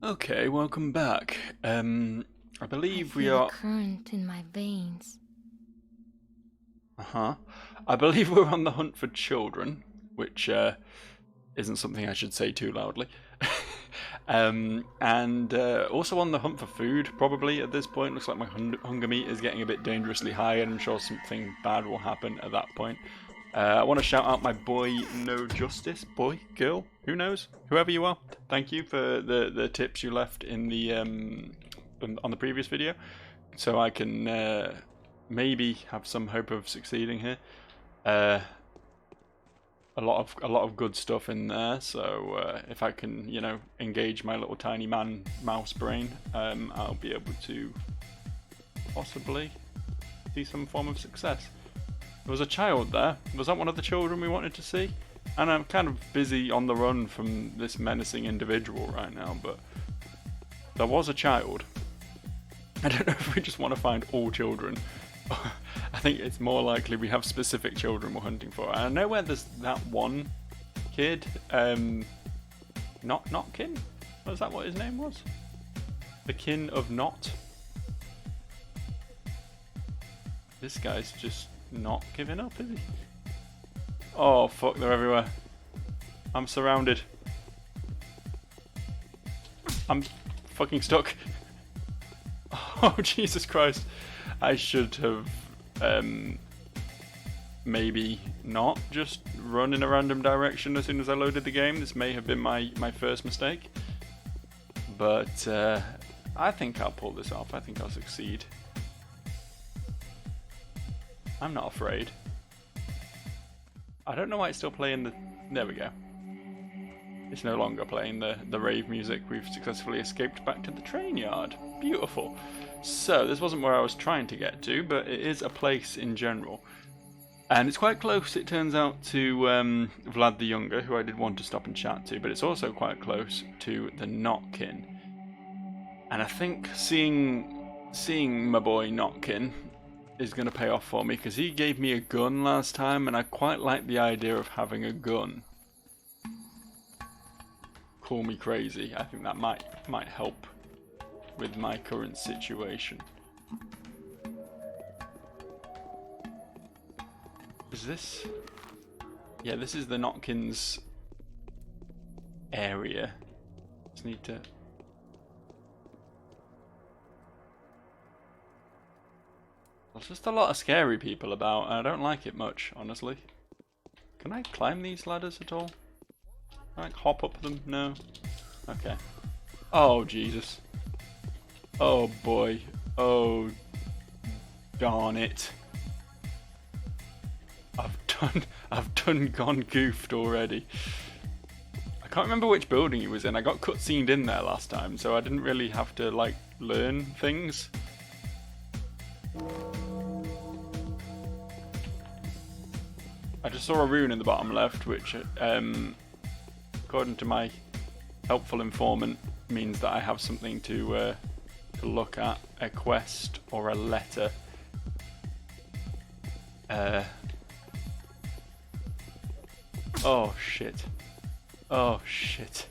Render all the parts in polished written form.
Okay, welcome back. I I believe we feel a are. current in my veins. Uh-huh. I believe we're on the hunt for children, which isn't something I should say too loudly. And also on the hunt for food, probably at this point. Looks like my hunger meter is getting a bit dangerously high, and I'm sure something bad will happen at that point. I want to shout out my boy No Justice, boy, girl, who knows, whoever you are. Thank you for the tips you left in the on the previous video, so I can maybe have some hope of succeeding here. Uh, a lot of good stuff in there. So if I can, engage my little tiny mouse brain, I'll be able to possibly see some form of success. There was a child there. Was that one of the children we wanted to see? And I'm kind of busy on the run from this menacing individual right now, but there was a child. I don't know if we just want to find all children. I think it's more likely we have specific children we're hunting for. And I know where there's that one kid, Notkin? Was that what his name was? The kin of Not? This guy's just not giving up, is he? Oh fuck, they're everywhere. I'm surrounded. I'm fucking stuck. Oh Jesus Christ. I should have maybe not just run in a random direction as soon as I loaded the game. This may have been my first mistake. But I think I'll pull this off. I think I'll succeed. I'm not afraid. I don't know why it's still playing the... There we go. It's no longer playing the rave music. We've successfully escaped back to the train yard. Beautiful. So, this wasn't where I was trying to get to, but it is a place in general. And it's quite close, it turns out, to Vlad the Younger, who I did want to stop and chat to, but it's also quite close to the Notkin. And I think seeing my boy Notkin is going to pay off for me, because he gave me a gun last time, and I quite like the idea of having a gun. Call me crazy. I think that might help with my current situation. Is this? Yeah, this is the Notkins area. Just need to... There's just a lot of scary people about, and I don't like it much, honestly. Can I climb these ladders at all? Can I hop up them? No? Okay. Oh, Jesus. Oh, boy. Oh, darn it. I've done gone goofed already. I can't remember which building he was in. I got cutscened in there last time, so I didn't really have to, like, learn things. I just saw a rune in the bottom left, which, according to my helpful informant, means that I have something to look at, a quest or a letter. Oh shit. Oh shit.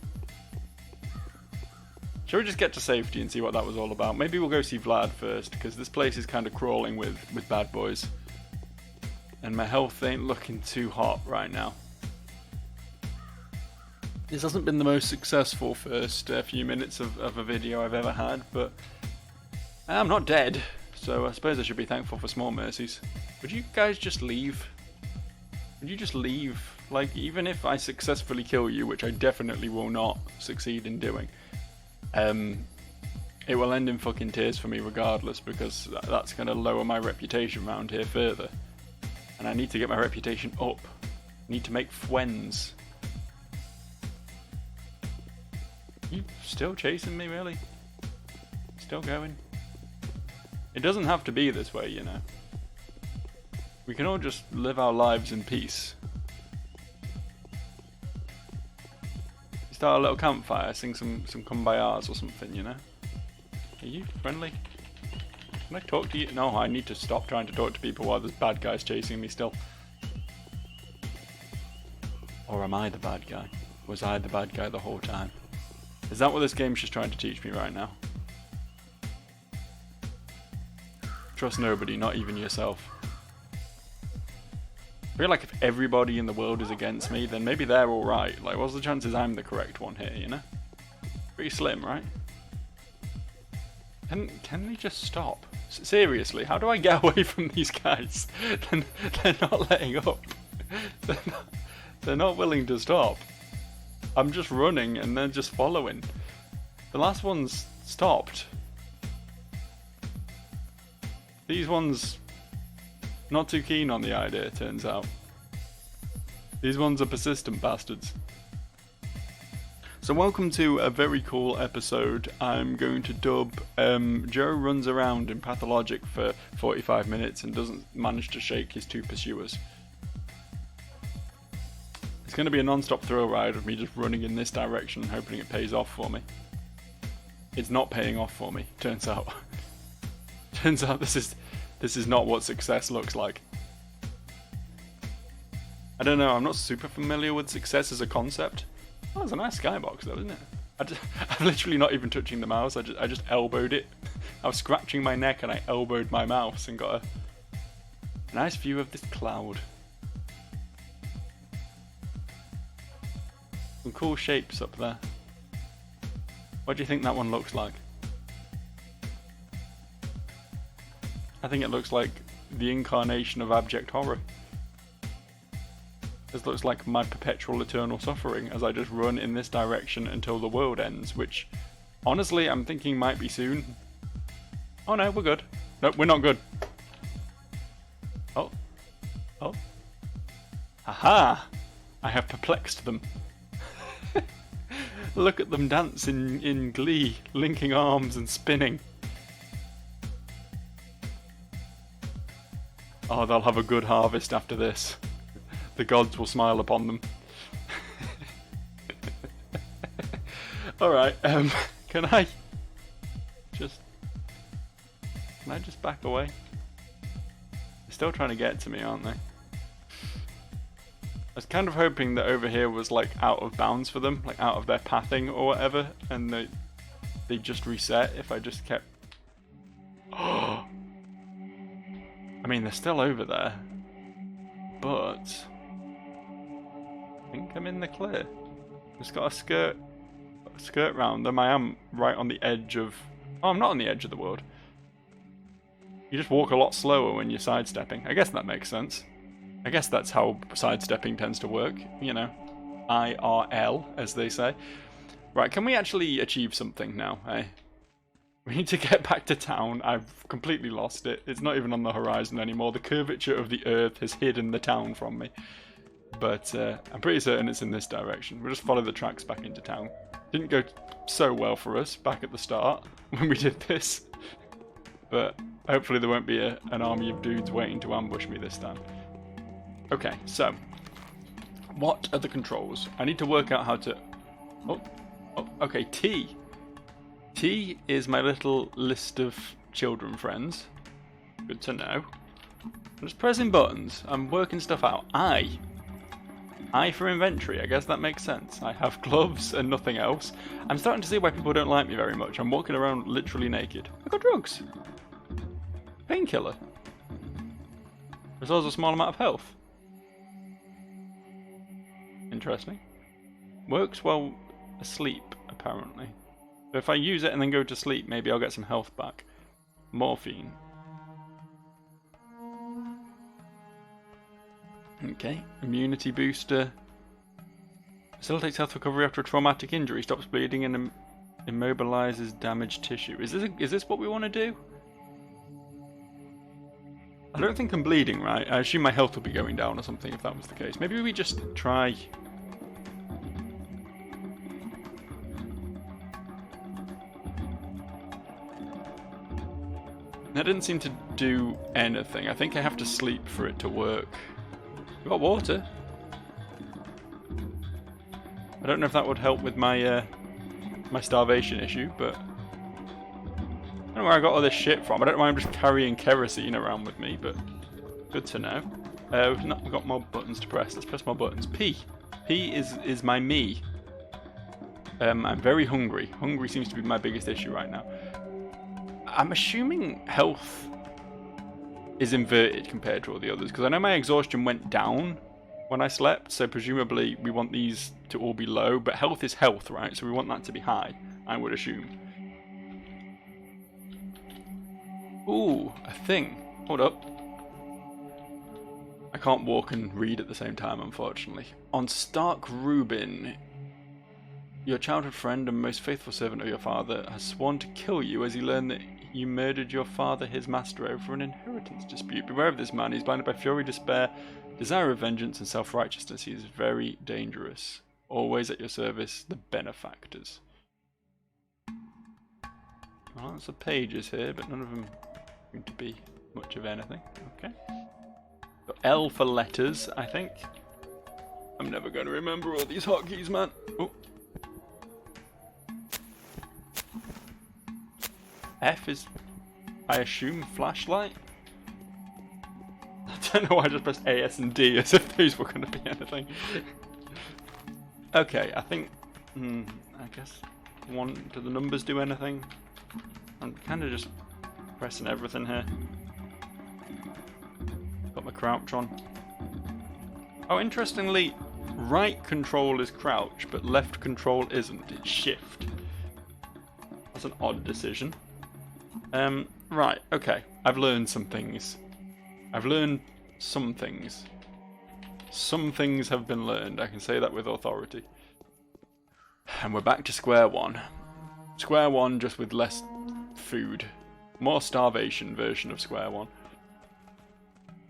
Shall we just get to safety and see what that was all about? Maybe we'll go see Vlad first, because this place is kind of crawling with bad boys. And my health ain't looking too hot right now. This hasn't been the most successful first few minutes of a video I've ever had, but I'm not dead, so I suppose I should be thankful for small mercies. Would you guys just leave? Would you just leave? Like, even if I successfully kill you, which I definitely will not succeed in doing, it will end in fucking tears for me regardless, because that's going to lower my reputation around here further. And I need to get my reputation up. I need to make friends. You still chasing me, really? Still going? It doesn't have to be this way, you know. We can all just live our lives in peace. Start a little campfire, sing some kumbayas or something, you know? Are you friendly? Can I talk to you? No, I need to stop trying to talk to people while there's bad guys chasing me still. Or am I the bad guy? Was I the bad guy the whole time? Is that what this game's just trying to teach me right now? Trust nobody, not even yourself. I feel like if everybody in the world is against me, then maybe they're alright. Like, what's the chances I'm the correct one here, you know? Pretty slim, right? Can they just stop? Seriously, how do I get away from these guys? They're not letting up. They're not willing to stop. I'm just running and they're just following. The last one's stopped. These ones not too keen on the idea, it turns out. These ones are persistent bastards. So welcome to a very cool episode. I'm going to dub Joe runs around in Pathologic for 45 minutes and doesn't manage to shake his two pursuers. It's going to be a non-stop thrill ride of me just running in this direction and hoping it pays off for me. It's not paying off for me, turns out. Turns out this is not what success looks like. I don't know, I'm not super familiar with success as a concept. Oh, it's a nice skybox though, isn't it? I'm literally not even touching the mouse, I just elbowed it. I was scratching my neck and I elbowed my mouse and got a nice view of this cloud. Some cool shapes up there. What do you think that one looks like? I think it looks like the incarnation of abject horror. This looks like my perpetual eternal suffering as I just run in this direction until the world ends, which, honestly, I'm thinking might be soon. Oh no, we're good. No, we're not good. Oh. Oh. Aha! I have perplexed them. Look at them dance in glee, linking arms and spinning. Oh, they'll have a good harvest after this. The gods will smile upon them. Alright, can I just back away? They're still trying to get to me, aren't they? I was kind of hoping that over here was like out of bounds for them, like out of their pathing or whatever, and they just reset if I just kept... Oh! I mean, they're still over there, but I think I'm in the clear. Just got a skirt round them. I am right on the edge of... Oh, I'm not on the edge of the world. You just walk a lot slower when you're sidestepping. I guess that makes sense. I guess that's how sidestepping tends to work, you know. IRL, as they say. Right, can we actually achieve something now, eh? We need to get back to town. I've completely lost it. It's not even on the horizon anymore. The curvature of the earth has hidden the town from me. But I'm pretty certain it's in this direction. We'll just follow the tracks back into town. Didn't go so well for us back at the start when we did this. But hopefully there won't be an army of dudes waiting to ambush me this time. Okay, so what are the controls? I need to work out how to... Oh, okay, T. T is my little list of children friends. Good to know. I'm just pressing buttons. I'm working stuff out. I for inventory. I guess that makes sense. I have gloves and nothing else. I'm starting to see why people don't like me very much. I'm walking around literally naked. I got drugs. Painkiller. Restores a small amount of health. Interesting. Works while asleep, apparently. So if I use it and then go to sleep, maybe I'll get some health back. Morphine. Okay. Immunity booster. Facilitates health recovery after a traumatic injury. Stops bleeding and immobilizes damaged tissue. Is this what we want to do? I don't think I'm bleeding, right? I assume my health will be going down or something if that was the case. Maybe we just try... That didn't seem to do anything. I think I have to sleep for it to work. We've got water. I don't know if that would help with my my starvation issue, but... I don't know where I got all this shit from. I don't know why I'm just carrying kerosene around with me, but good to know. We've got more buttons to press. Let's press more buttons. P. P is my me. I'm very hungry. Hungry seems to be my biggest issue right now. I'm assuming health is inverted compared to all the others, because I know my exhaustion went down when I slept, so presumably we want these to all be low, but health is health, right? So we want that to be high, I would assume. Ooh, a thing. Hold up. I can't walk and read at the same time, unfortunately. On Stark Rubin, your childhood friend and most faithful servant of your father has sworn to kill you as he learned that you murdered your father, his master, over an inheritance dispute. Beware of this man. He's blinded by fury, despair, desire of vengeance, and self-righteousness. He is very dangerous. Always at your service, the benefactors. Well, lots of pages here, but none of them seem to be much of anything. Okay. Got L for letters, I think. I'm never going to remember all these hotkeys, man. Oh. F is, I assume, flashlight? I don't know why I just pressed A, S, and D as if those were going to be anything. Okay, I think, I guess, do the numbers do anything? I'm kind of just pressing everything here. Got my crouch on. Oh, interestingly, right control is crouch, but left control isn't. It's shift. That's an odd decision. Right, okay. I've learned some things. I've learned some things. Some things have been learned, I can say that with authority. And we're back to square one. Square one, just with less food. More starvation version of square one.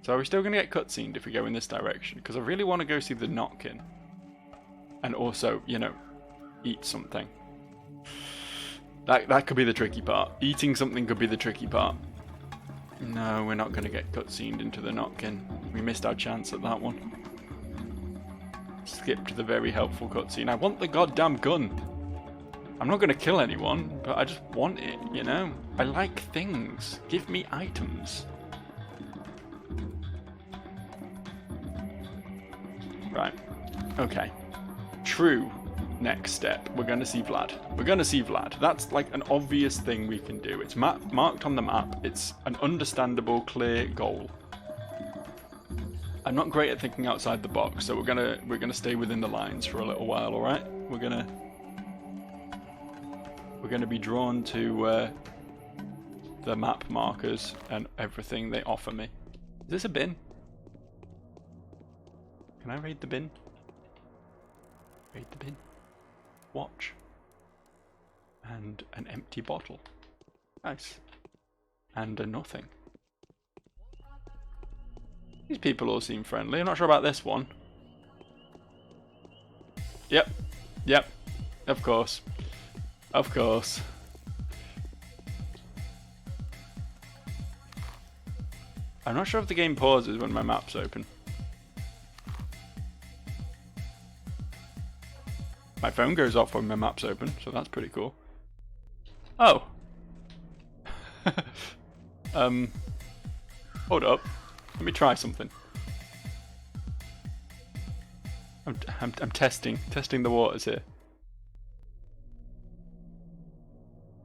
So are we still going to get cutscened if we go in this direction? Because I really want to go see the Notkin. And also, you know, eat something. That could be the tricky part. Eating something could be the tricky part. No, we're not going to get cutscened into the Notkin. We missed our chance at that one. Skipped the very helpful cutscene. I want the goddamn gun. I'm not going to kill anyone, but I just want it, you know? I like things. Give me items. Right. Okay. True. Next step. We're going to see Vlad. We're going to see Vlad. That's like an obvious thing we can do. It's marked on the map. It's an understandable, clear goal. I'm not great at thinking outside the box, so we're gonna stay within the lines for a little while. All right. We're gonna be drawn to the map markers and everything they offer me. Is this a bin? Can I raid the bin? Raid the bin. Watch. And an empty bottle. Nice. And a nothing. These people all seem friendly. I'm not sure about this one. Yep. Yep. Of course. Of course. I'm not sure if the game pauses when my map's open. My phone goes off when my map's open, so that's pretty cool. Oh. Hold up. Let me try something. I'm testing the waters here.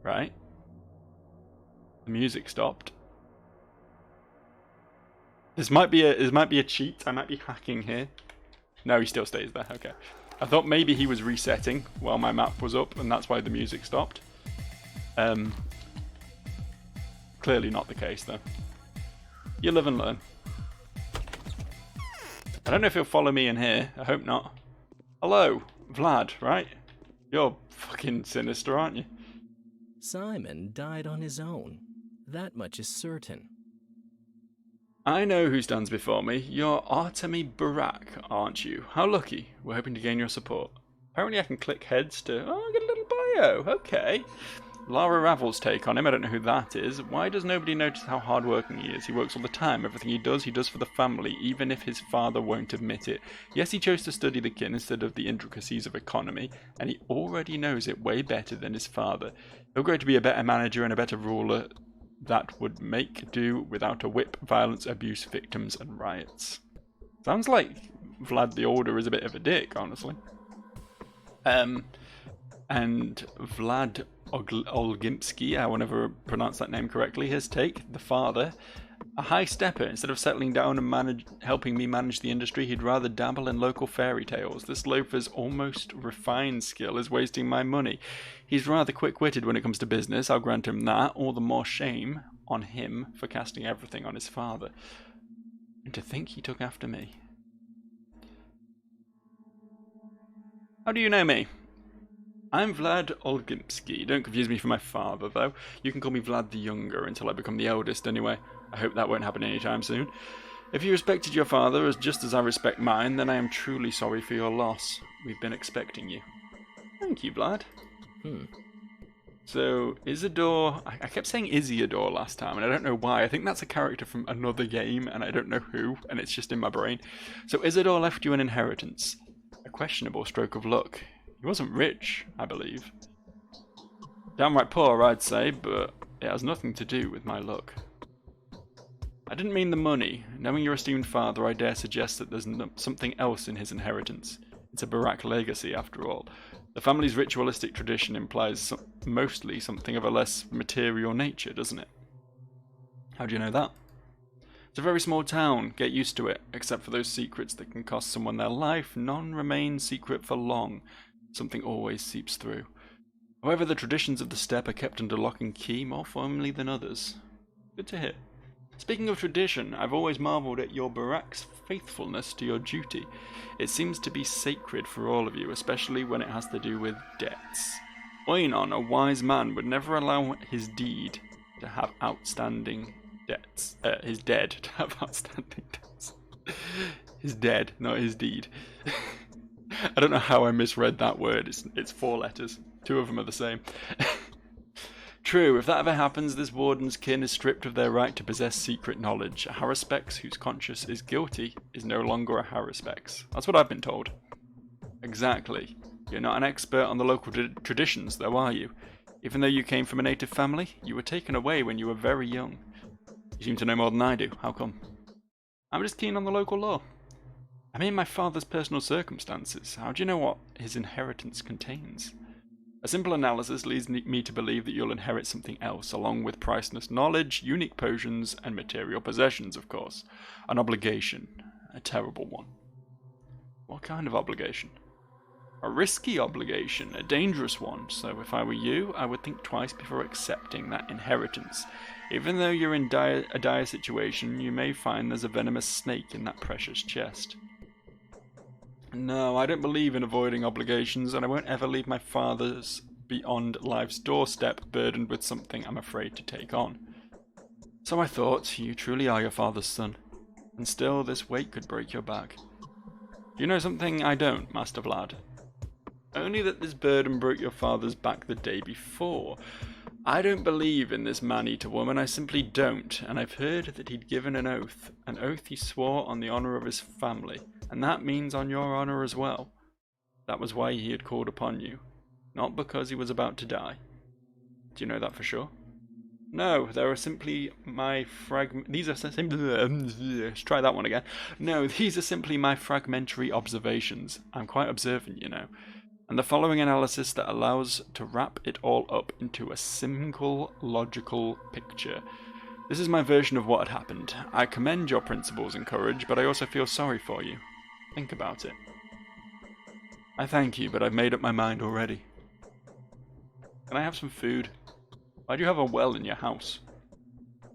Right. The music stopped. This might be a cheat. I might be hacking here. No, he still stays there. Okay. I thought maybe he was resetting while my map was up, and that's why the music stopped. Clearly not the case, though. You live and learn. I don't know if he'll follow me in here. I hope not. Hello, Vlad, right? You're fucking sinister, aren't you? Simon died on his own. That much is certain. I know who stands before me. You're Artemi Barak, aren't you? How lucky. We're hoping to gain your support. Apparently I can click heads to... Oh, I get a little bio. Okay. Lara Ravel's take on him. I don't know who that is. Why does nobody notice how hardworking he is? He works all the time. Everything he does for the family, even if his father won't admit it. Yes, he chose to study the kin instead of the intricacies of economy, and he already knows it way better than his father. He'll grow to be a better manager and a better ruler that would make do without a whip, violence, abuse, victims, and riots. Sounds like Vlad the Older is a bit of a dick, honestly. And Vlad Olginsky, I will never pronounce that name correctly, his take, the father, a high stepper. Instead of settling down and helping me manage the industry, he'd rather dabble in local fairy tales. This loafer's almost refined skill is wasting my money. He's rather quick-witted when it comes to business, I'll grant him that. All the more shame on him for casting everything on his father. And to think he took after me. How do you know me? I'm Vlad Olginsky. Don't confuse me for my father, though. You can call me Vlad the Younger until I become the eldest, anyway. I hope that won't happen anytime soon. If you respected your father just as I respect mine, then I am truly sorry for your loss. We've been expecting you. Thank you, Vlad. So, Isidore... I kept saying Isiodore last time, and I don't know why. I think that's a character from another game, and I don't know who, and it's just in my brain. So, Isidore left you an inheritance. A questionable stroke of luck. He wasn't rich, I believe. Downright poor, I'd say, but it has nothing to do with my luck. I didn't mean the money. Knowing your esteemed father, I dare suggest that there's something else in his inheritance. It's a Barak legacy, after all. The family's ritualistic tradition implies mostly something of a less material nature, doesn't it? How do you know that? It's a very small town, get used to it. Except for those secrets that can cost someone their life, none remain secret for long. Something always seeps through. However, the traditions of the steppe are kept under lock and key more firmly than others. Good to hear. Speaking of tradition, I've always marvelled at your Barak's faithfulness to your duty. It seems to be sacred for all of you, especially when it has to do with debts. Oinon, a wise man, would never allow his deed to have outstanding debts. His dead to have outstanding debts. His dead, not his deed. I don't know how I misread that word. It's 4 letters. 2 of them are the same. True, if that ever happens, this warden's kin is stripped of their right to possess secret knowledge. A Haruspex whose conscience is guilty is no longer a Haruspex. That's what I've been told. Exactly. You're not an expert on the local traditions, though, are you? Even though you came from a native family, you were taken away when you were very young. You seem to know more than I do. How come? I'm just keen on the local law. I mean my father's personal circumstances. How do you know what his inheritance contains? A simple analysis leads me to believe that you'll inherit something else, along with priceless knowledge, unique potions, and material possessions, of course. An obligation. A terrible one. What kind of obligation? A risky obligation, a dangerous one, so if I were you, I would think twice before accepting that inheritance. Even though you're in a dire situation, you may find there's a venomous snake in that precious chest. No, I don't believe in avoiding obligations, and I won't ever leave my father's beyond life's doorstep burdened with something I'm afraid to take on. So I thought, you truly are your father's son, and still this weight could break your back. You know something I don't, Master Vlad? Only that this burden broke your father's back the day before. I don't believe in this man-eater woman, I simply don't, and I've heard that he'd given an oath he swore on the honour of his family, and that means on your honour as well. That was why he had called upon you, not because he was about to die. Do you know that for sure? No, there are simply my these are simply let's try that one again. No, these are simply my fragmentary observations. I'm quite observant, you know. And the following analysis that allows to wrap it all up into a single logical picture. This is my version of what had happened. I commend your principles and courage, but I also feel sorry for you. Think about it. I thank you, but I've made up my mind already. Can I have some food? Why do you have a well in your house?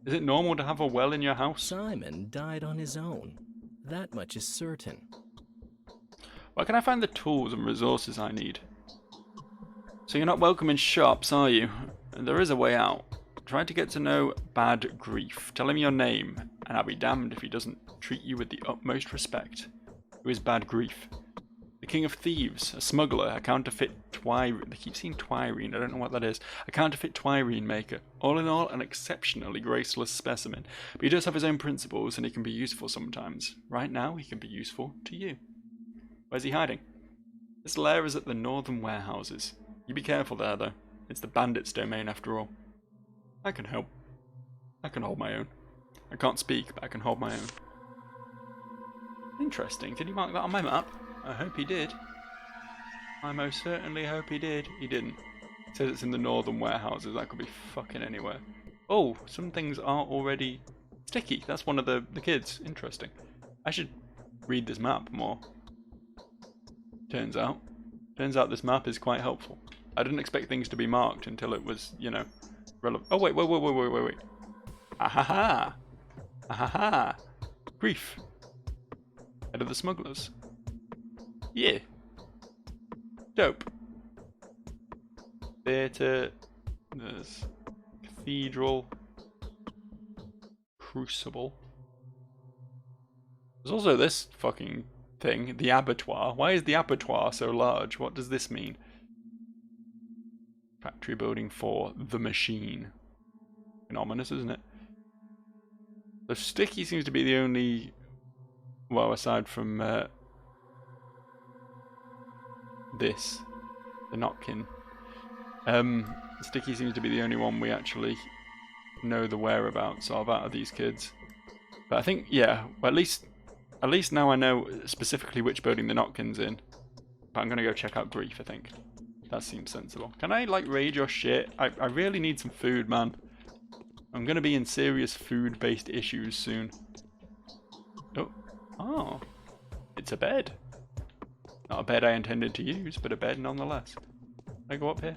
Is it normal to have a well in your house? Simon died on his own. That much is certain. Where can I find the tools and resources I need? So you're not welcome in shops, are you? There is a way out. Try to get to know Bad Grief. Tell him your name, and I'll be damned if he doesn't treat you with the utmost respect. Who is Bad Grief? The King of Thieves, a smuggler, a counterfeit They keep saying Twirene, I don't know what that is. A counterfeit Twirene maker. All in all, an exceptionally graceless specimen. But he does have his own principles, and he can be useful sometimes. Right now, he can be useful to you. Where's he hiding? This lair is at the northern warehouses. You be careful there, though. It's the bandits' domain, after all. I can help. I can hold my own. I can't speak, but I can hold my own. Interesting. Did he mark that on my map? I hope he did. I most certainly hope he did. He didn't. It says it's in the northern warehouses. That could be fucking anywhere. Oh, some things are already sticky. That's one of the kids. Interesting. I should read this map more. Turns out this map is quite helpful. I didn't expect things to be marked until it was, you know, relevant. Oh, wait. Ahaha! Ahaha! Grief. Head of the smugglers. Yeah. Dope. Theatre. There's cathedral. Crucible. There's also this fucking thing, the abattoir. Why is the abattoir so large? What does this mean? Factory building for the machine. Ominous, isn't it? The sticky seems to be the only, well, aside from this, the Notkin. Sticky seems to be the only one we actually know the whereabouts of out of these kids. But I think, yeah, well, at least now I know specifically which building the Notkin's in. But I'm gonna go check out Grief, I think. That seems sensible. Can I, like, raid your shit? I really need some food, man. I'm gonna be in serious food-based issues soon. Oh, it's a bed. Not a bed I intended to use, but a bed nonetheless. Can I go up here?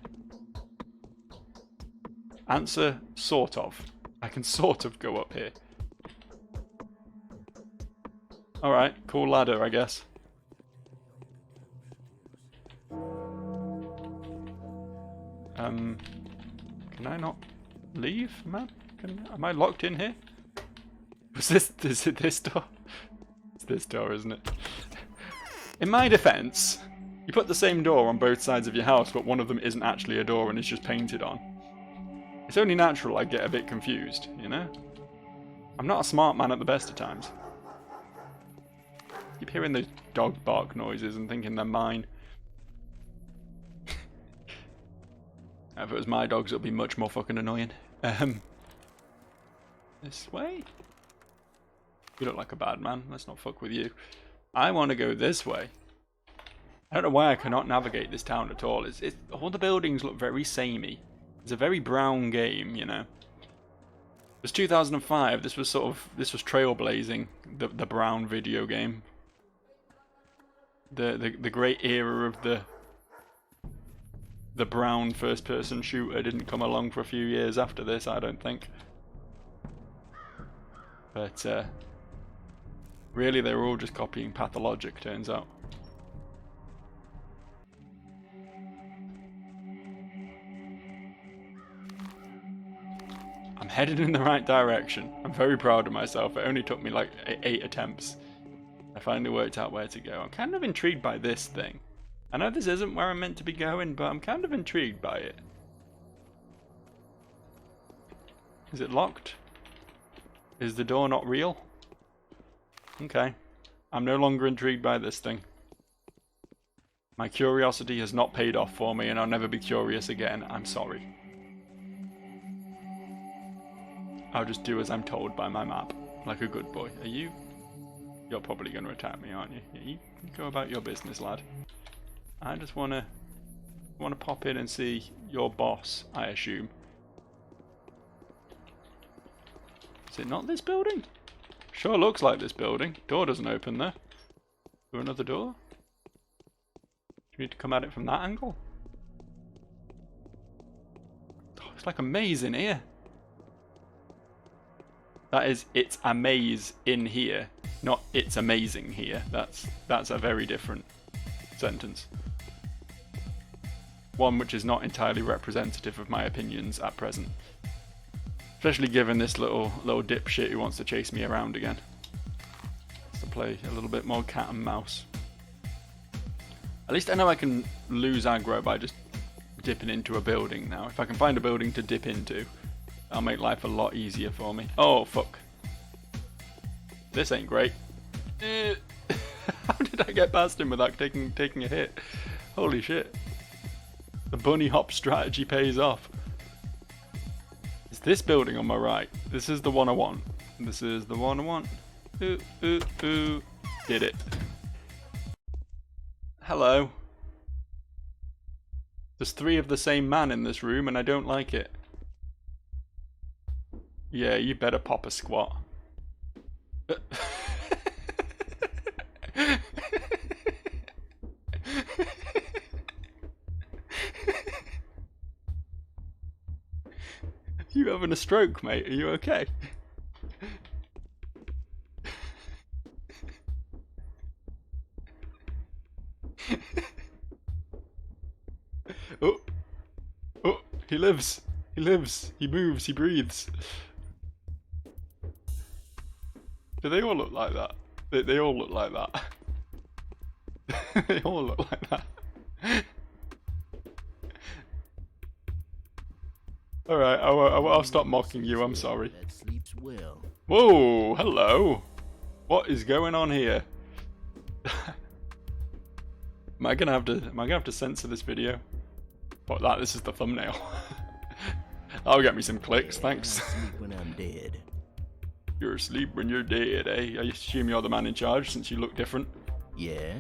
Answer, sort of. I can sort of go up here. Alright, cool ladder, I guess. Can I not leave, man? Am I locked in here? Is it this door? It's this door, isn't it? In my defense, you put the same door on both sides of your house, but one of them isn't actually a door and it's just painted on. It's only natural I get a bit confused, you know? I'm not a smart man at the best of times. Keep hearing those dog bark noises and thinking they're mine. If it was my dogs, it would be much more fucking annoying. This way? You look like a bad man. Let's not fuck with you. I want to go this way. I don't know why I cannot navigate this town at all. All the buildings look very samey. It's a very brown game, you know. It was 2005. This was trailblazing the brown video game. The great era of the brown first-person shooter didn't come along for a few years after this, I don't think. But really, they were all just copying Pathologic, turns out. I'm headed in the right direction. I'm very proud of myself. It only took me like 8 attempts. I finally worked out where to go. I'm kind of intrigued by this thing. I know this isn't where I'm meant to be going, but I'm kind of intrigued by it. Is it locked? Is the door not real? Okay. I'm no longer intrigued by this thing. My curiosity has not paid off for me, and I'll never be curious again. I'm sorry. I'll just do as I'm told by my map, like a good boy. Are you? You're probably going to attack me, aren't you? Yeah, you go about your business, lad. I just want to pop in and see your boss, I assume. Is it not this building? Sure looks like this building. Door doesn't open though. Through another door? Do you need to come at it from that angle? Oh, it's like a maze in here. That is, it's a maze in here, not it's amazing here. That's a very different sentence. One which is not entirely representative of my opinions at present. Especially given this little dipshit who wants to chase me around again. Wants to play a little bit more cat and mouse. At least I know I can lose aggro by just dipping into a building now. If I can find a building to dip into, that'll make life a lot easier for me. Oh, fuck. This ain't great. How did I get past him without taking a hit? Holy shit. The bunny hop strategy pays off. It's this building on my right. This is the one I want. This is the one I want. Ooh, ooh, ooh. Did it. Hello. There's 3 of the same man in this room and I don't like it. Yeah, you better pop a squat. You having a stroke, mate? Are you okay? Oh, oh, he lives. He lives. He moves. He breathes. Do they all look like that? They all look like that. They all look like that. Alright, I'll stop mocking you, I'm sorry. That sleeps well. Whoa, hello. What is going on here? Am I gonna have to censor this video? What, that? This is the thumbnail. That'll get me some clicks, thanks. I sleep when I'm dead. You're asleep when you're dead, eh? I assume you're the man in charge since you look different. Yeah?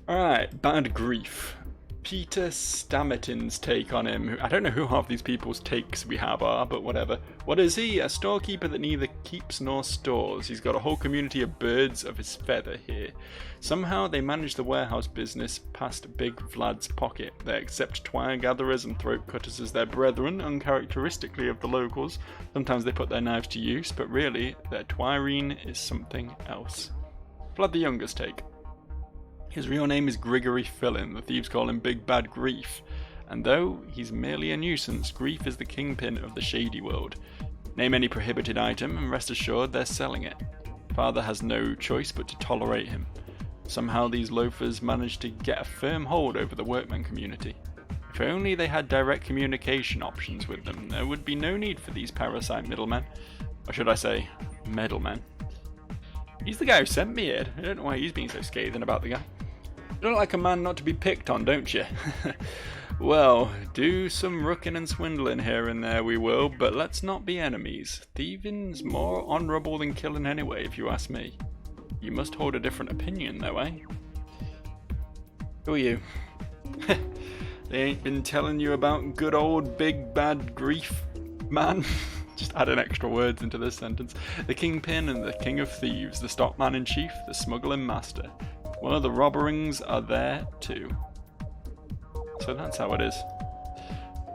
Alright, Bad Grief. Peter Stamerton's take on him. I don't know who half these people's takes we have are, but whatever. What is he? A storekeeper that neither keeps nor stores. He's got a whole community of birds of his feather here. Somehow they manage the warehouse business past Big Vlad's pocket. They accept twire gatherers and throat cutters as their brethren, uncharacteristically of the locals. Sometimes they put their knives to use, but really, their twirine is something else. Vlad the Younger's take. His real name is Grigory Fillin, the thieves call him Big Bad Grief, and though he's merely a nuisance, Grief is the kingpin of the shady world. Name any prohibited item and rest assured they're selling it. Father has no choice but to tolerate him. Somehow these loafers manage to get a firm hold over the workman community. If only they had direct communication options with them, there would be no need for these parasite middlemen. Or should I say, meddlemen. He's the guy who sent me here. I don't know why he's being so scathing about the guy. You look like a man not to be picked on, don't you? Well, do some rooking and swindling here and there we will, but let's not be enemies. Thieving's more honourable than killing anyway, if you ask me. You must hold a different opinion though, eh? Who are you? They ain't been telling you about good old Big Bad Grief, man? Just adding extra words into this sentence. The kingpin and the king of thieves, the stockman in chief, the smuggling master. Well, the robberings are there too. So that's how it is.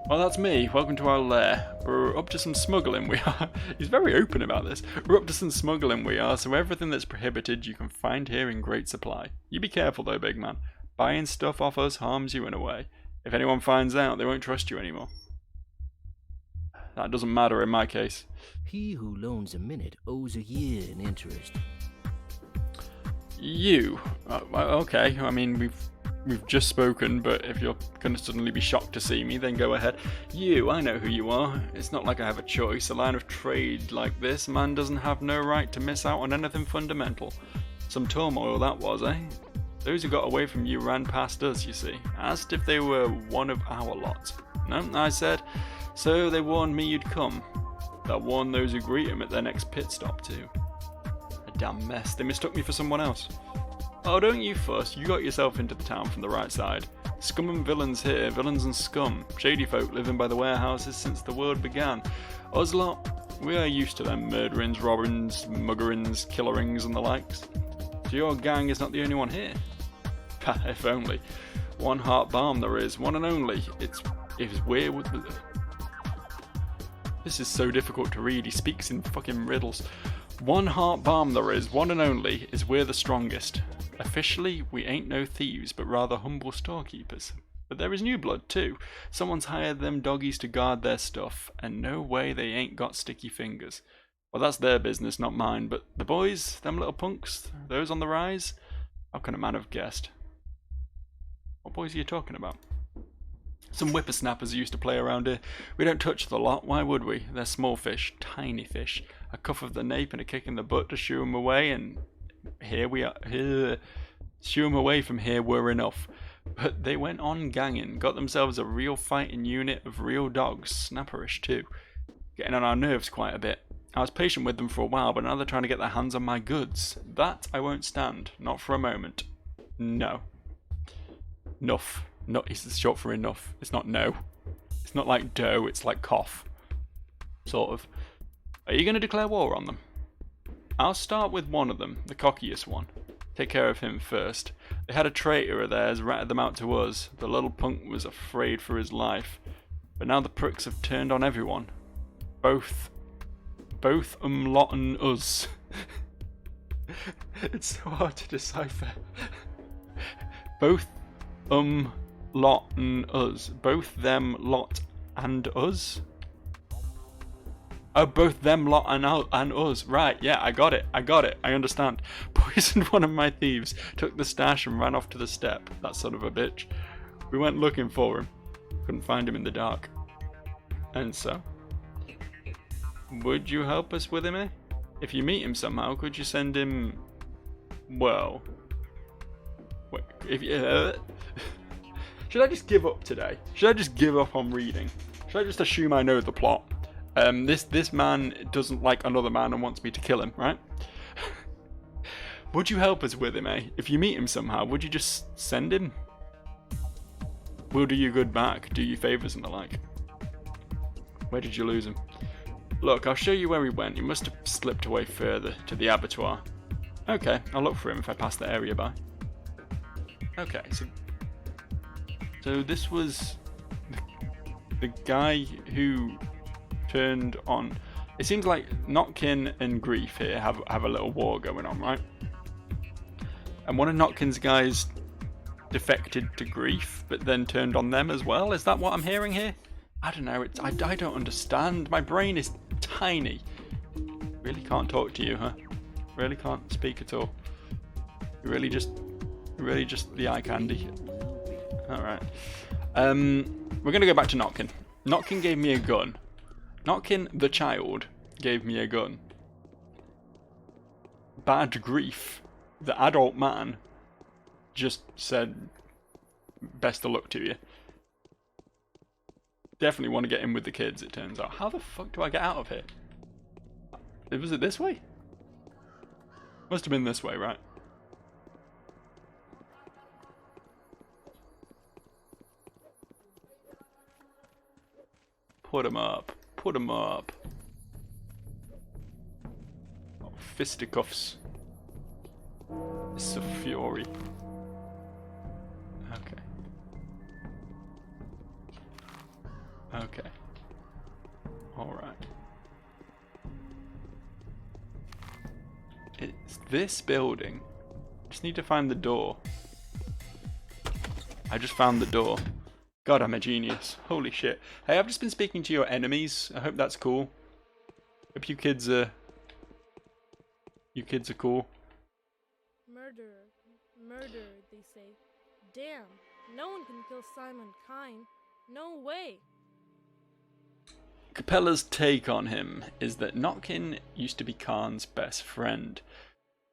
Well, that's me. Welcome to our lair. We're up to some smuggling, we are. He's very open about this. We're up to some smuggling, we are, so everything that's prohibited you can find here in great supply. You be careful though, big man. Buying stuff off us harms you in a way. If anyone finds out, they won't trust you anymore. That doesn't matter in my case. He who loans a minute owes a year in interest. You? Okay, I mean, we've just spoken, but if you're going to suddenly be shocked to see me, then go ahead. You, I know who you are. It's not like I have a choice. A line of trade like this, a man doesn't have no right to miss out on anything fundamental. Some turmoil that was, eh? Those who got away from you ran past us, you see. Asked if they were one of our lot. No, I said, so they warned me you'd come. They'll warn those who greet him at their next pit stop too. A damn mess, they mistook me for someone else. Oh, don't you fuss, you got yourself into the town from the right side. Scum and villains here, villains and scum. Shady folk living by the warehouses since the world began. Us lot, we are used to them murderings, robberings, muggerings, killerings and the likes. So your gang is not the only one here. Ha, if only. One heart balm there is, one and only. It's weird with the... This is so difficult to read, he speaks in fucking riddles. One heart balm there is, one and only, is we're the strongest. Officially, we ain't no thieves, but rather humble storekeepers. But there is new blood too. Someone's hired them doggies to guard their stuff, and no way they ain't got sticky fingers. Well, that's their business, not mine, but the boys, them little punks, those on the rise? How can a man have guessed? What boys are you talking about? Some whippersnappers used to play around here. We don't touch the lot, why would we? They're small fish, tiny fish. A cuff of the nape and a kick in the butt to shoo 'em away, and here we are. Shoo 'em away from here were enough. But they went on ganging, got themselves a real fighting unit of real dogs, snapperish too. Getting on our nerves quite a bit. I was patient with them for a while, but now they're trying to get their hands on my goods. That I won't stand, not for a moment. No. Nuff. Not, it's short for enough. It's not no. It's not like dough, it's like cough. Sort of. Are you going to declare war on them? I'll start with one of them, the cockiest one. Take care of him first. They had a traitor of theirs ratted them out to us. The little punk was afraid for his life. But now the pricks have turned on everyone. Both lot and us. It's so hard to decipher. Both lot and us. Both them lot and us. Oh, both them lot and us. Right, yeah, I got it. I understand. Poisoned one of my thieves, took the stash and ran off to the step. That son of a bitch. We went looking for him. Couldn't find him in the dark. And so? Would you help us with him, eh? If you meet him somehow, could you send him... Well... If you... Should I just give up today? Should I just give up on reading? Should I just assume I know the plot? This man doesn't like another man and wants me to kill him, right? Would you help us with him, eh? If you meet him somehow, would you just send him? We'll do you good back, do you favours and the like. Where did you lose him? Look, I'll show you where he went. He must have slipped away further, to the abattoir. Okay, I'll look for him if I pass the area by. Okay, so this was the guy who turned on... It seems like Notkin and Grief here have a little war going on, right? And one of Notkin's guys defected to Grief, but then turned on them as well. Is that what I'm hearing here? I don't know. I don't understand. My brain is tiny. Really can't talk to you, huh? Really can't speak at all. You're really just the eye candy. All right. We're gonna go back to Notkin. Notkin gave me a gun. Notkin, the child, gave me a gun. Bad Grief, the adult man, just said, best of luck to you. Definitely want to get in with the kids, it turns out. How the fuck do I get out of here? Was it this way? Must have been this way, right? Put him up. Put him up. Oh, fisticuffs. It's a fury. Okay. Okay. Alright. It's this building. Just need to find the door. I just found the door. God, I'm a genius. Holy shit. Hey, I've just been speaking to your enemies. I hope that's cool. Hope you kids are... You kids are cool. Murderer. Murderer, they say. Damn. No one can kill Simon Kine. No way. Capella's take on him is that Notkin used to be Khan's best friend.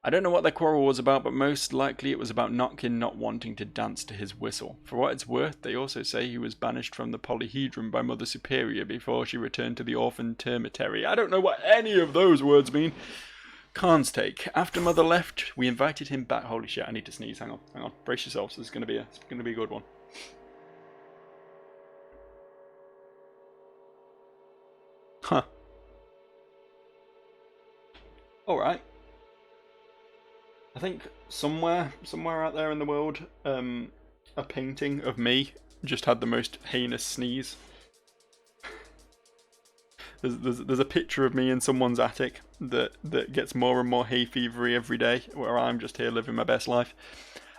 I don't know what their quarrel was about, but most likely it was about Notkin not wanting to dance to his whistle. For what it's worth, they also say he was banished from the Polyhedron by Mother Superior before she returned to the orphan termitary. I don't know what any of those words mean. Khan's take. After Mother left, we invited him back. Holy shit, I need to sneeze. Hang on. Brace yourselves. This is going to be a good one. Huh. Alright. I think somewhere out there in the world, a painting of me just had the most heinous sneeze. There's a picture of me in someone's attic that gets more and more hay fevery every day, where I'm just here living my best life.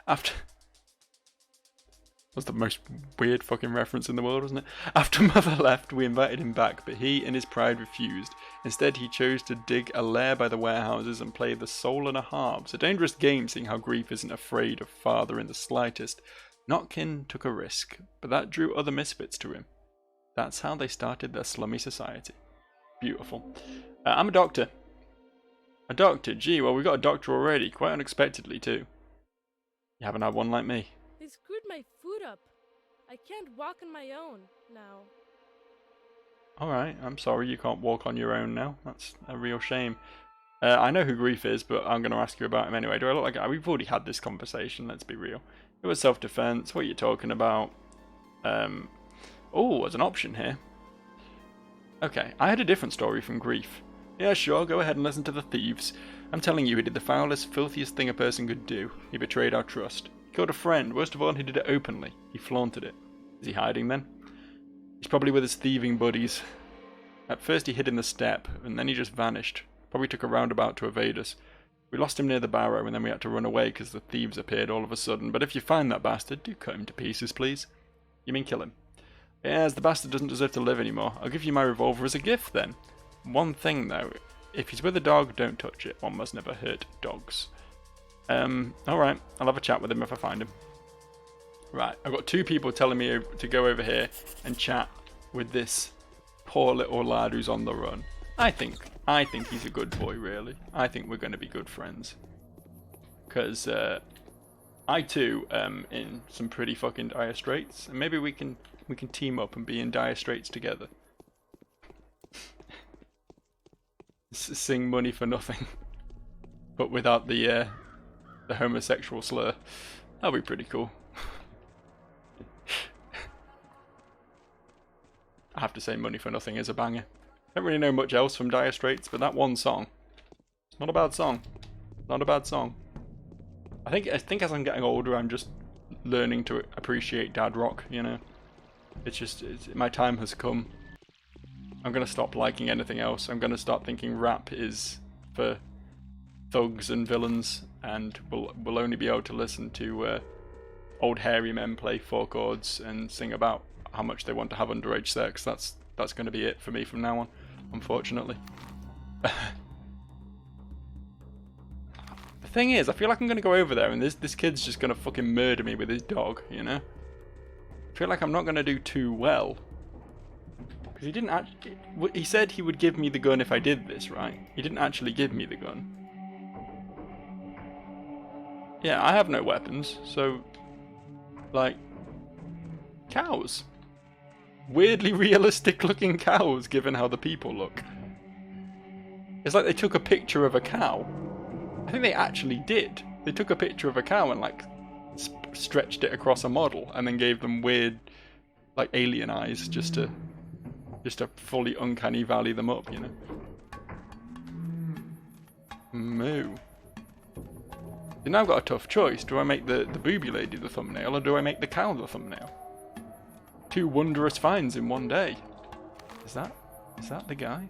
After... That's the most weird fucking reference in the world, wasn't it? After Mother left, we invited him back, but he, in his pride, refused. Instead, he chose to dig a lair by the warehouses and play the soul and a harp. It's a dangerous game, seeing how Grief isn't afraid of Father in the slightest. Notkin took a risk, but that drew other misfits to him. That's how they started their slummy society. Beautiful. I'm a doctor. A doctor? Gee, well, we got a doctor already, quite unexpectedly, too. You haven't had one like me. They screwed my foot up. I can't walk on my own now. Alright, I'm sorry you can't walk on your own now. That's a real shame. I know who Grief is, but I'm going to ask you about him anyway. Do I look like... We've already had this conversation, let's be real. It was self-defense, what are you talking about? Oh, there's an option here. Okay, I had a different story from Grief. Yeah, sure, go ahead and listen to the thieves. I'm telling you, he did the foulest, filthiest thing a person could do. He betrayed our trust. He killed a friend. Worst of all, he did it openly. He flaunted it. Is he hiding then? He's probably with his thieving buddies. At first he hid in the step, and then he just vanished. Probably took a roundabout to evade us. We lost him near the barrow, and then we had to run away because the thieves appeared all of a sudden. But if you find that bastard, do cut him to pieces, please. You mean kill him? Yes, the bastard doesn't deserve to live anymore. I'll give you my revolver as a gift then. One thing though, if he's with a dog, don't touch it. One must never hurt dogs. Alright, I'll have a chat with him if I find him. Right, I've got two people telling me to go over here and chat with this poor little lad who's on the run. I think he's a good boy, really. I think we're going to be good friends. Because I too am in some pretty fucking dire straits, and maybe we can team up and be in dire straits together. Sing Money for Nothing, but without the homosexual slur. That'll be pretty cool. I have to say, Money for Nothing is a banger. Don't really know much else from Dire Straits, but that one song, not a bad song. Not a bad song. I think as I'm getting older, I'm just learning to appreciate dad rock. You know, my time has come. I'm gonna stop liking anything else. I'm gonna start thinking rap is for thugs and villains, and we'll only be able to listen to old hairy men play 4 chords and sing about how much they want to have underage sex. That's going to be it for me from now on, unfortunately. The thing is, I feel like I'm going to go over there and this kid's just going to fucking murder me with his dog, you know? I feel like I'm not going to do too well. Because he didn't actually... He said he would give me the gun if I did this, right? He didn't actually give me the gun. Yeah, I have no weapons, so... Like... Cows. Weirdly realistic looking cows, given how the people look. It's like they took a picture of a cow. I think they actually did. They took a picture of a cow and like stretched it across a model and then gave them weird like alien eyes just to fully uncanny valley them up, you know. Moo. And now I've got a tough choice. Do I make the booby lady the thumbnail or do I make the cow the thumbnail? 2 wondrous finds in one day. Is that the guy?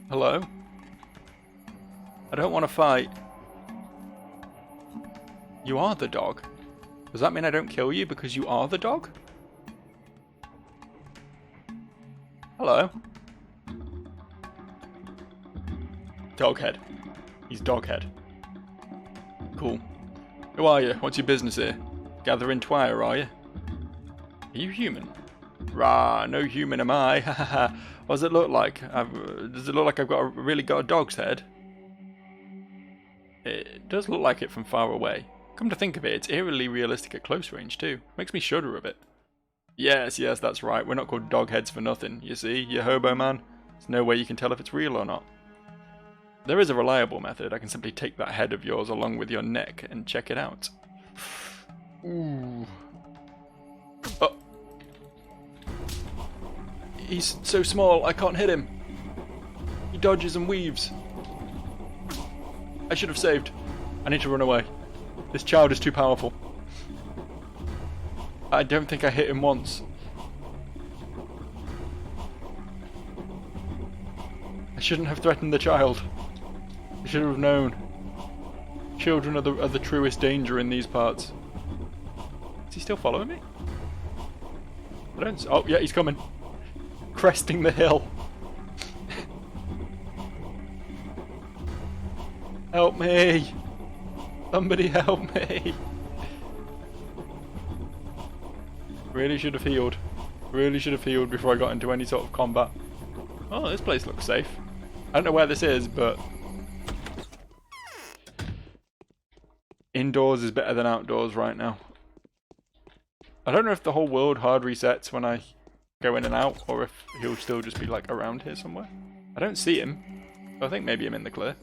Hello? I don't want to fight. You are the dog. Does that mean I don't kill you because you are the dog? Hello? Doghead. He's Doghead. Cool. Who are you? What's your business here? Gathering twire, are you? Are you human? Rah, no human am I. What does it look like? Does it look like I've really got a dog's head? It does look like it from far away. Come to think of it, it's eerily realistic at close range too. Makes me shudder a bit. Yes, that's right. We're not called dog heads for nothing. You see, you hobo man. There's no way you can tell if it's real or not. There is a reliable method. I can simply take that head of yours along with your neck and check it out. Ooh. Oh. He's so small, I can't hit him. He dodges and weaves. I should have saved. I need to run away. This child is too powerful. I don't think I hit him once. I shouldn't have threatened the child. I should have known. Children are the truest danger in these parts. Is he still following me? I don't... Oh, yeah, he's coming. Cresting the hill. Help me! Somebody help me! Really should have healed. Really should have healed before I got into any sort of combat. Oh, this place looks safe. I don't know where this is, but... Indoors is better than outdoors right now. I don't know if the whole world hard resets when I go in and out, or if he'll still just be like around here somewhere. I don't see him, so I think maybe I'm in the clear.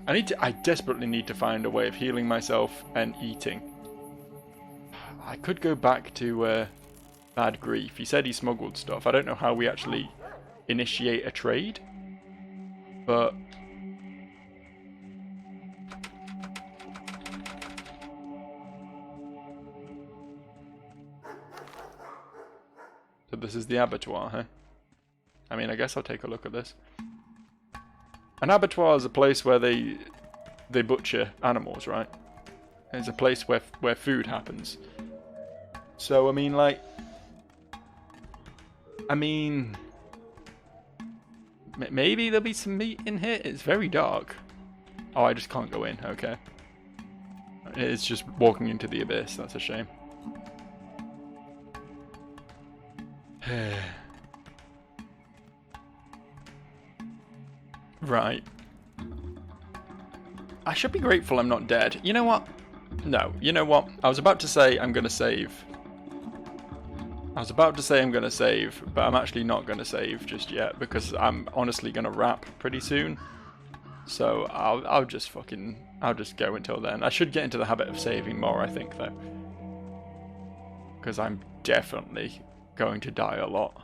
I desperately need to find a way of healing myself and eating. I could go back to Bad Grief. He said he smuggled stuff. I don't know how we actually initiate a trade, but so this is the abattoir, huh? I mean, I guess I'll take a look at this. An abattoir is a place where they butcher animals, right? It's a place where food happens. So I mean, like, maybe there'll be some meat in here. It's very dark. Oh, I just can't go in. Okay. It's just walking into the abyss. That's a shame. Right. I should be grateful I'm not dead. You know what? No. You know what? I was about to say I'm going to save. But I'm actually not going to save just yet because I'm honestly going to wrap pretty soon. So I'll just go until then. I should get into the habit of saving more, I think, though. Because I'm definitely going to die a lot.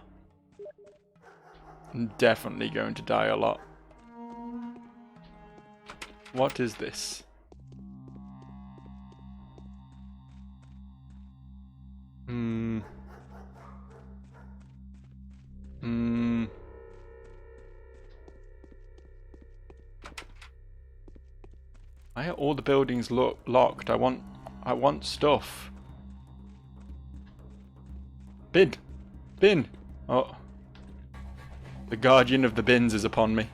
I'm definitely going to die a lot. What is this? Why are all the buildings locked? I want stuff. Bin. Oh, the guardian of the bins is upon me.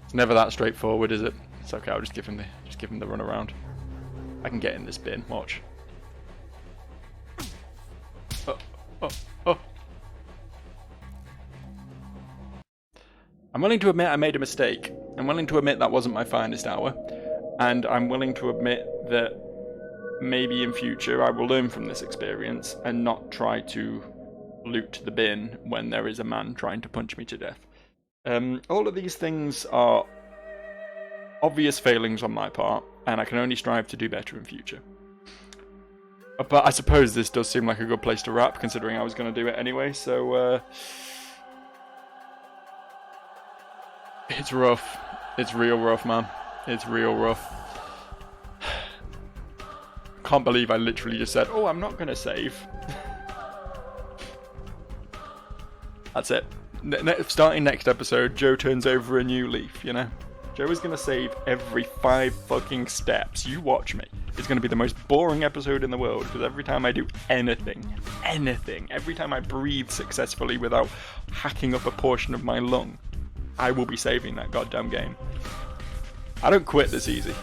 It's never that straightforward, is it? It's okay. I'll just give him the run around. I can get in this bin. Watch. Oh. I'm willing to admit I made a mistake. I'm willing to admit that wasn't my finest hour. And I'm willing to admit that maybe in future I will learn from this experience and not try to loot the bin when there is a man trying to punch me to death. All of these things are obvious failings on my part, and I can only strive to do better in future. But I suppose this does seem like a good place to wrap, considering I was going to do it anyway, so it's rough. It's real rough, man. It's real rough. Can't believe I literally just said, oh, I'm not going to save. That's it. Starting next episode, Joe turns over a new leaf, you know? Joe is going to save every 5 fucking steps. You watch me. It's going to be the most boring episode in the world, because every time I do anything, every time I breathe successfully without hacking up a portion of my lung, I will be saving that goddamn game. I don't quit this easy.